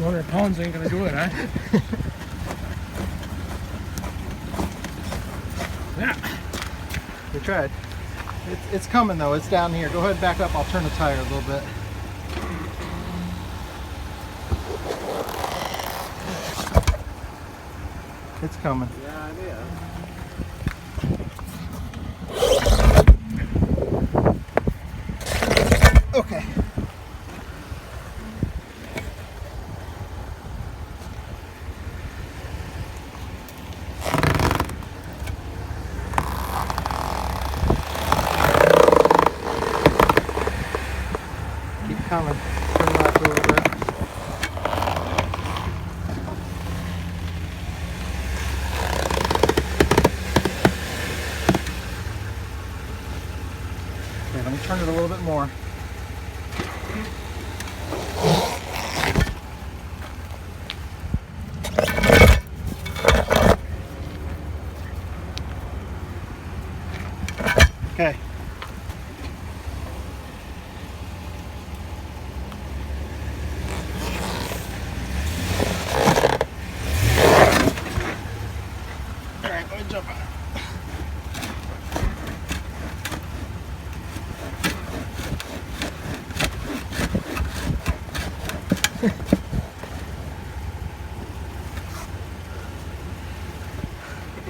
200 pounds ain't gonna do it, huh? Yeah. We tried. It's coming though. It's down here. Go ahead and back up. I'll turn the tire a little bit. It's coming. Yeah, it is. Okay. Keep coming. Turn left a little bit. Okay, let me turn it a little bit more. Okay. All right, let me jump out.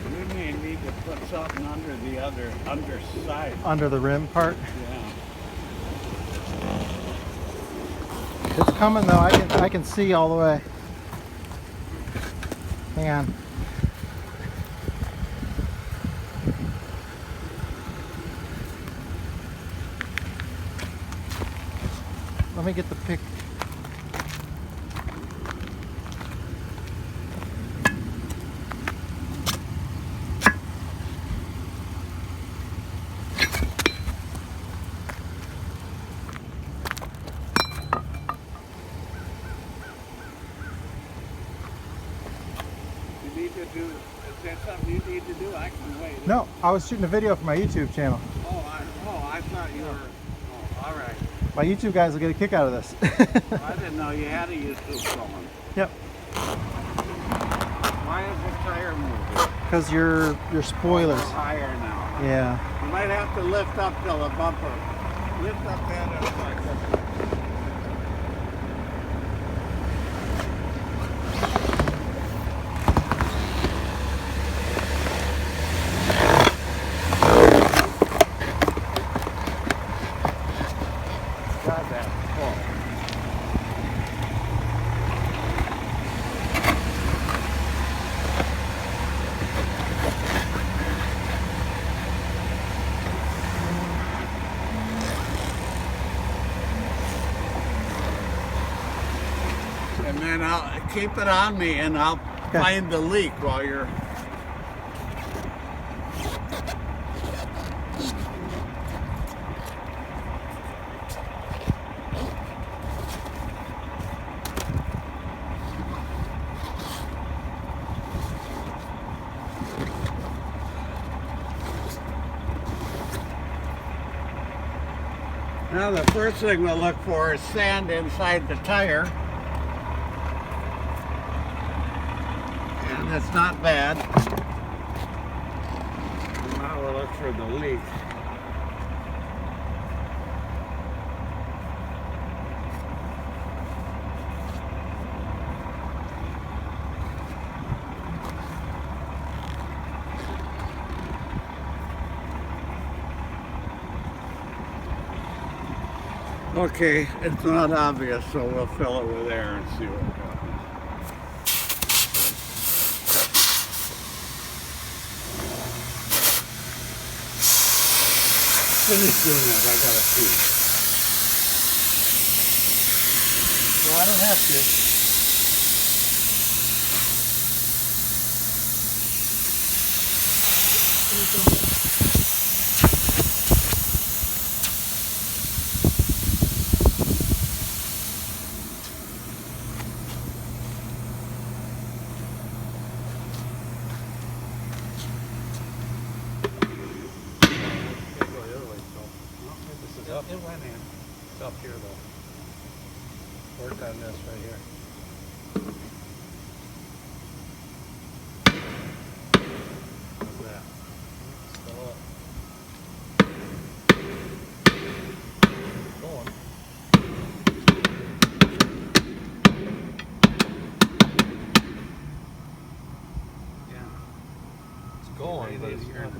We may need to put something under the underside. Under the rim part. Yeah. It's coming though. I can see all the way. Hang on. Let me get the pick. You need to do, is that something you need to do? I can wait. No, I was shooting a video for my YouTube channel. I thought you were, all right. My YouTube guys will get a kick out of this. I didn't know you had a YouTube going. Yep. Why is the tire moving? Because your spoilers. It's higher now. Yeah. You might have to lift up till the bumper. Lift up that up like this. Got that. Cool. And then I'll keep it on me and I'll find the leak while you're. Now the first thing we'll look for is sand inside the tire. And it's not bad. And now we'll look for the leak. Okay, it's not obvious, so we'll fill it with air and see what happens. Finish doing that, I gotta see. Well, I don't have to. Up. It went in. It's up here though. Worked on this right here. How's that? Still up. Going. Yeah. It's going, but it's Here. not.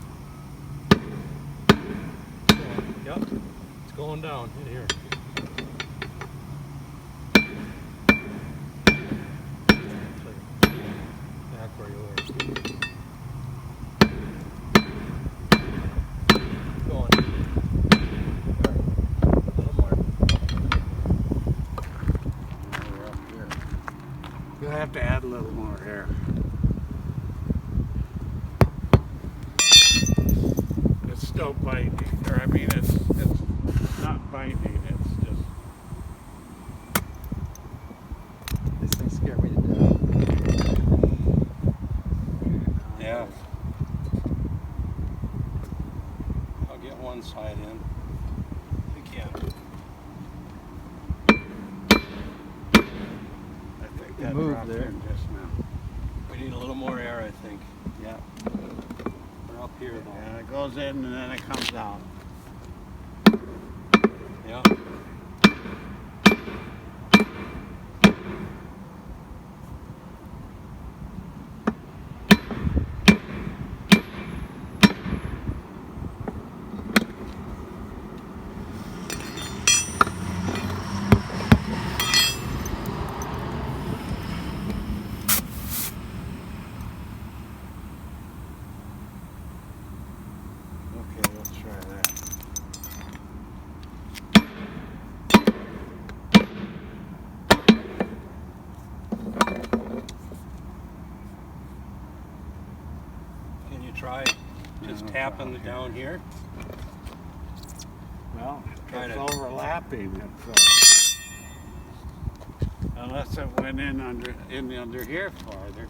Yep. It's going down in here. Back where you were. Going. There. A little more. Now we're up here. You'll have to add a little more air. It's still binding, or I mean, it's not binding. It's just. This thing scared me to death. Yeah. I'll get one side in. If you can. I think It that moved dropped there. in just now. We need a little more air, I think. Yeah. We're up here now. Yeah, it goes in and then it comes out. Yeah. Okay, let's try that. Can you try just No, tapping okay. down here? Well, Try it's to- overlapping. Unless it went in under here farther.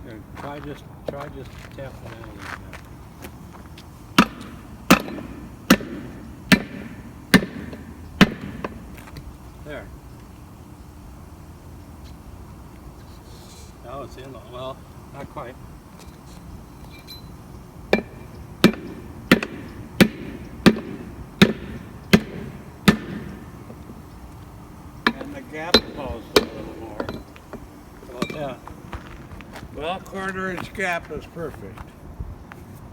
Here, try just tapping down a little bit. There. Now it's in. Well, not quite. And the gap closed a little more. How about that? Well, quarter-inch gap is perfect.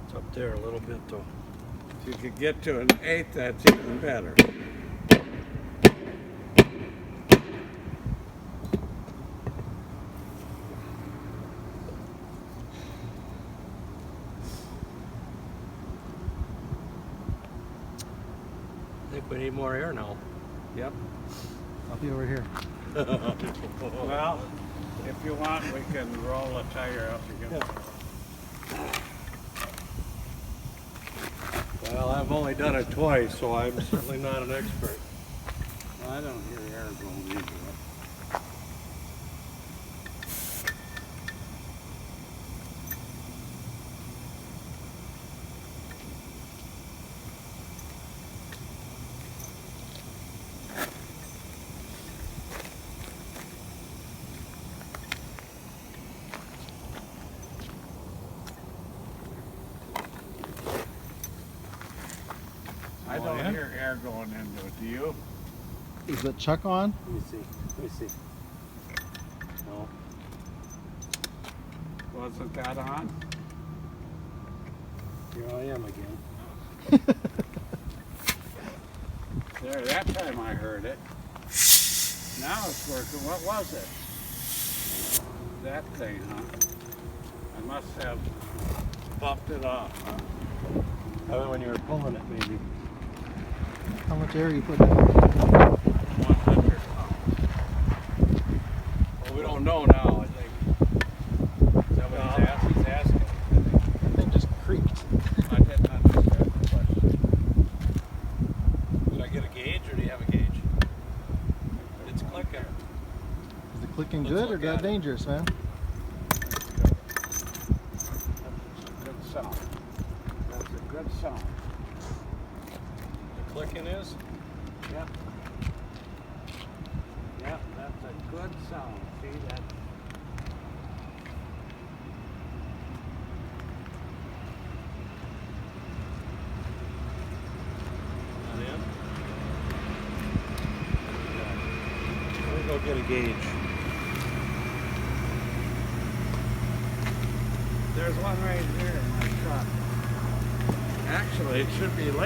It's up there a little bit though. If you could get to an eighth, that's even better. I think we need more air now. Yep. I'll be over here. Well, if you want, we can roll a tire up again. Well, I've only done it twice, so I'm certainly not an expert. I don't hear air going into it. I Oh, don't yeah? hear air going into it. Do you? Is the chuck on? Let me see. Let me see. No. Wasn't that on? Here I am again. There, that time I heard it. Now it's working. What was it? That thing, huh? I must have bumped it off, huh? Probably when you were pulling it, maybe. How much air are you putting in? 100 Well, we don't know now, I think. Is that what he's asking? That thing just creaked. I didn't understand the question. Did I get a gauge, or do you have a gauge? It's clicking. Is it clicking Let's good or look that at it. dangerous, man? That's a good sound. That's a good sound. The clicking is? Yep. good sound. See that? Not in? Let me go get a gauge. There's one right here in my truck. Actually, it should be